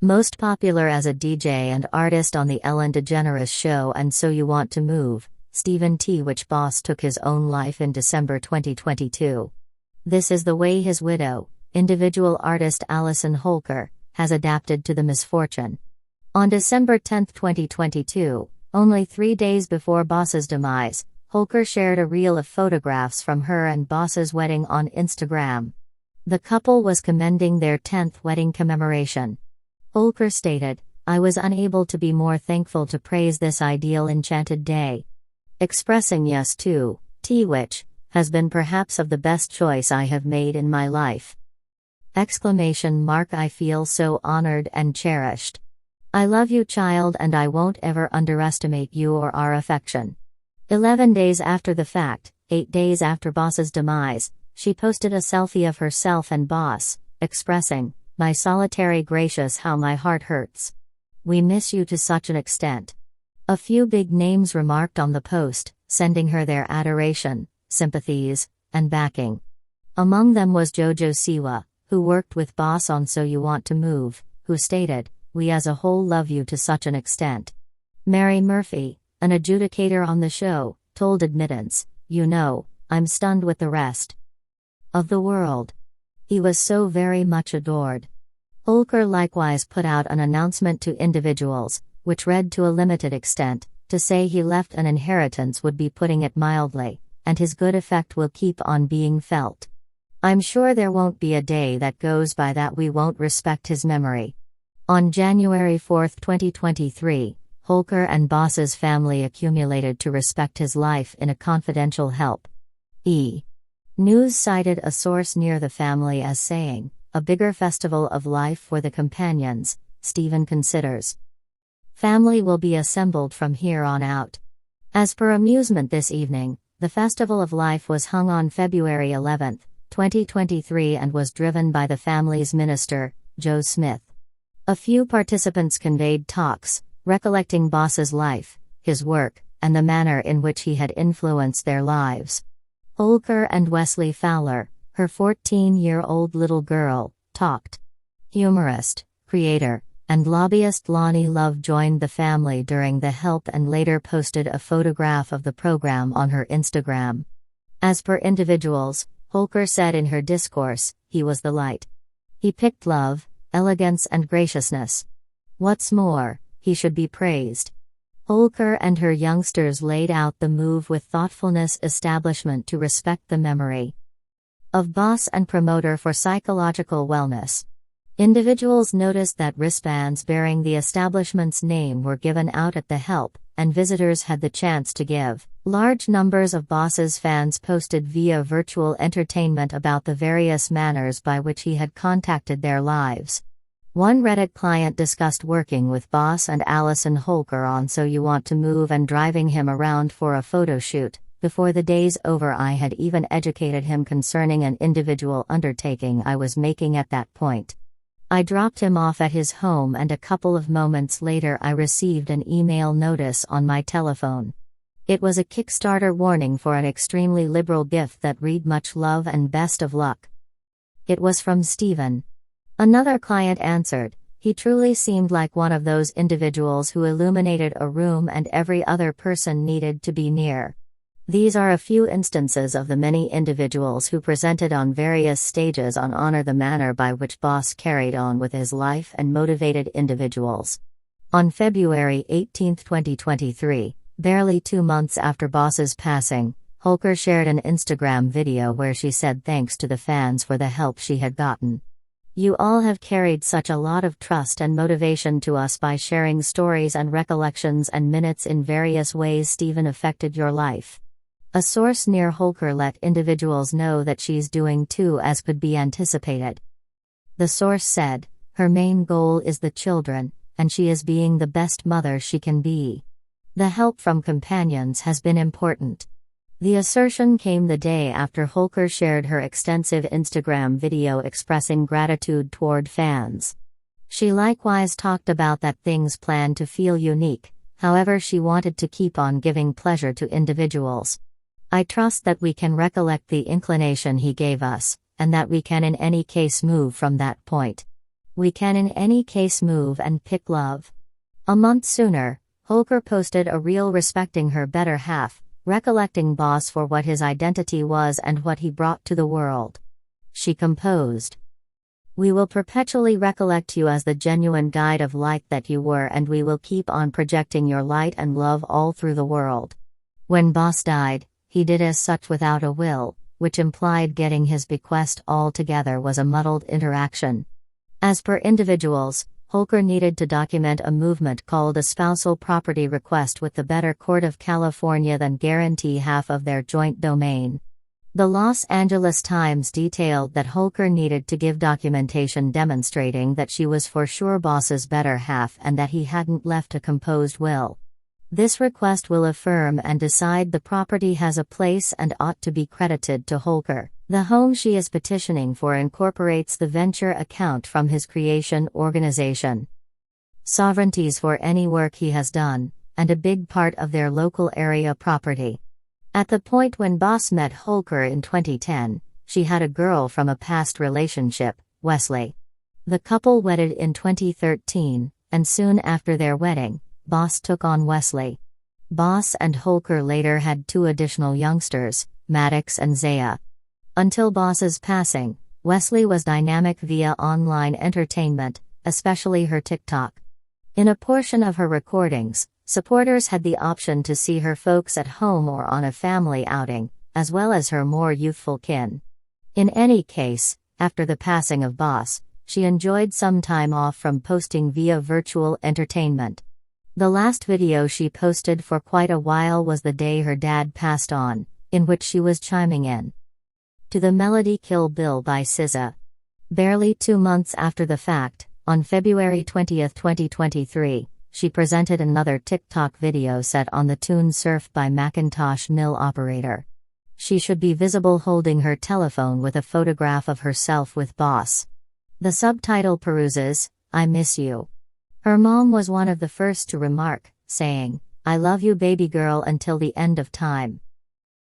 Most popular as a DJ and artist on the Ellen DeGeneres Show and So You Want to Move, Stephen tWitch Boss took his own life in December 2022. This is the way his widow, individual artist Allison Holker, has adapted to the misfortune. On December 10, 2022, only 3 days before Boss's demise, Holker shared a reel of photographs from her and Boss's wedding on Instagram. The couple was commending their 10th wedding commemoration. Holker stated, "I was unable to be more thankful to praise this ideal enchanted day. Expressing yes to tWitch has been perhaps of the best choice I have made in my life. I feel so honored and cherished. I love you, child, and I won't ever underestimate you or our affection." 11 days after the fact, 8 days after Boss's demise, she posted a selfie of herself and Boss, expressing, "My solitary gracious, how my heart hurts. We miss you to such an extent." A few big names remarked on the post, sending her their adoration, sympathies, and backing. Among them was Jojo Siwa, who worked with Boss on So You Want to Move, who stated, "We as a whole love you to such an extent." Mary Murphy, an adjudicator on the show, told Admittance, "You know, I'm stunned with the rest of the world. He was so very much adored." Holker likewise put out an announcement to individuals, which read to a limited extent, to say he left an inheritance would be putting it mildly, and his good effect will keep on being felt. "I'm sure there won't be a day that goes by that we won't respect his memory." On January 4, 2023, Holker and Boss's family accumulated to respect his life in a confidential help. News cited a source near the family as saying, "A bigger festival of life for the companions, Stephen considers. Family will be assembled from here on out." As per Amusement this evening, the Festival of Life was hung on February 11, 2023 and was driven by the family's minister, Joe Smith. A few participants conveyed talks, recollecting Boss's life, his work, and the manner in which he had influenced their lives. Holker and Wesley Fowler, her 14-year-old little girl, talked. Humorist, creator, and lobbyist Lonnie Love joined the family during the help and later posted a photograph of the program on her Instagram. As per individuals, Holker said in her discourse, "He was the light. He picked love, elegance and graciousness. What's more, he should be praised." Holker and her youngsters laid out the move with thoughtfulness establishment to respect the memory of Boss and promoter for psychological wellness. Individuals noticed that wristbands bearing the establishment's name were given out at the help, and visitors had the chance to give. Large numbers of Boss's fans posted via virtual entertainment about the various manners by which he had contacted their lives. One Reddit client discussed working with Boss and Allison Holker on So You Want to Move and driving him around for a photo shoot. "Before the day's over, I had even educated him concerning an individual undertaking I was making at that point. I dropped him off at his home and a couple of moments later I received an email notice on my telephone. It was a Kickstarter warning for an extremely liberal gift that read much love and best of luck. It was from Stephen." Another client answered, "He truly seemed like one of those individuals who illuminated a room and every other person needed to be near." These are a few instances of the many individuals who presented on various stages on honor the manner by which Boss carried on with his life and motivated individuals. On February 18, 2023, barely 2 months after Boss's passing, Holker shared an Instagram video where she said thanks to the fans for the help she had gotten. "You all have carried such a lot of trust and motivation to us by sharing stories and recollections and minutes in various ways Stephen affected your life." A source near Holker let individuals know that she's doing too as could be anticipated. The source said, "Her main goal is the children, and she is being the best mother she can be. The help from companions has been important." The assertion came the day after Holker shared her extensive Instagram video expressing gratitude toward fans. She likewise talked about that things planned to feel unique, however she wanted to keep on giving pleasure to individuals. "I trust that we can recollect the inclination he gave us, and that we can in any case move from that point. We can in any case move and pick love. A month sooner, Holker posted a reel respecting her better half, recollecting Boss for what his identity was and what he brought to the world. She composed, "We will perpetually recollect you as the genuine guide of light that you were, and we will keep on projecting your light and love all through the world." When Boss died, he did as such without a will, which implied getting his bequest all together was a muddled interaction. As per individuals, Holker needed to document a movement called a spousal property request with the Better Court of California than guarantee half of their joint domain. The Los Angeles Times detailed that Holker needed to give documentation demonstrating that she was for sure Boss's better half and that he hadn't left a composed will. This request will affirm and decide the property has a place and ought to be credited to Holker. The home she is petitioning for incorporates the venture account from his creation organization. Sovereignties for any work he has done, and a big part of their local area property. At the point when Boss met Holker in 2010, she had a girl from a past relationship, Wesley. The couple wedded in 2013, and soon after their wedding, Boss took on Wesley. Boss and Holker later had 2 additional youngsters, Maddox and Zaya. Until Boss's passing, Wesley was dynamic via online entertainment, especially her TikTok. In a portion of her recordings, supporters had the option to see her folks at home or on a family outing, as well as her more youthful kin. In any case, after the passing of Boss, she enjoyed some time off from posting via virtual entertainment. The last video she posted for quite a while was the day her dad passed on, in which she was chiming in to the melody Kill Bill by SZA. Barely 2 months after the fact, on February 20, 2023, she presented another TikTok video set on the tune Surf by Macintosh Mill Operator. She should be visible holding her telephone with a photograph of herself with Boss. The subtitle peruses, "I miss you." Her mom was one of the first to remark, saying, "I love you baby girl until the end of time."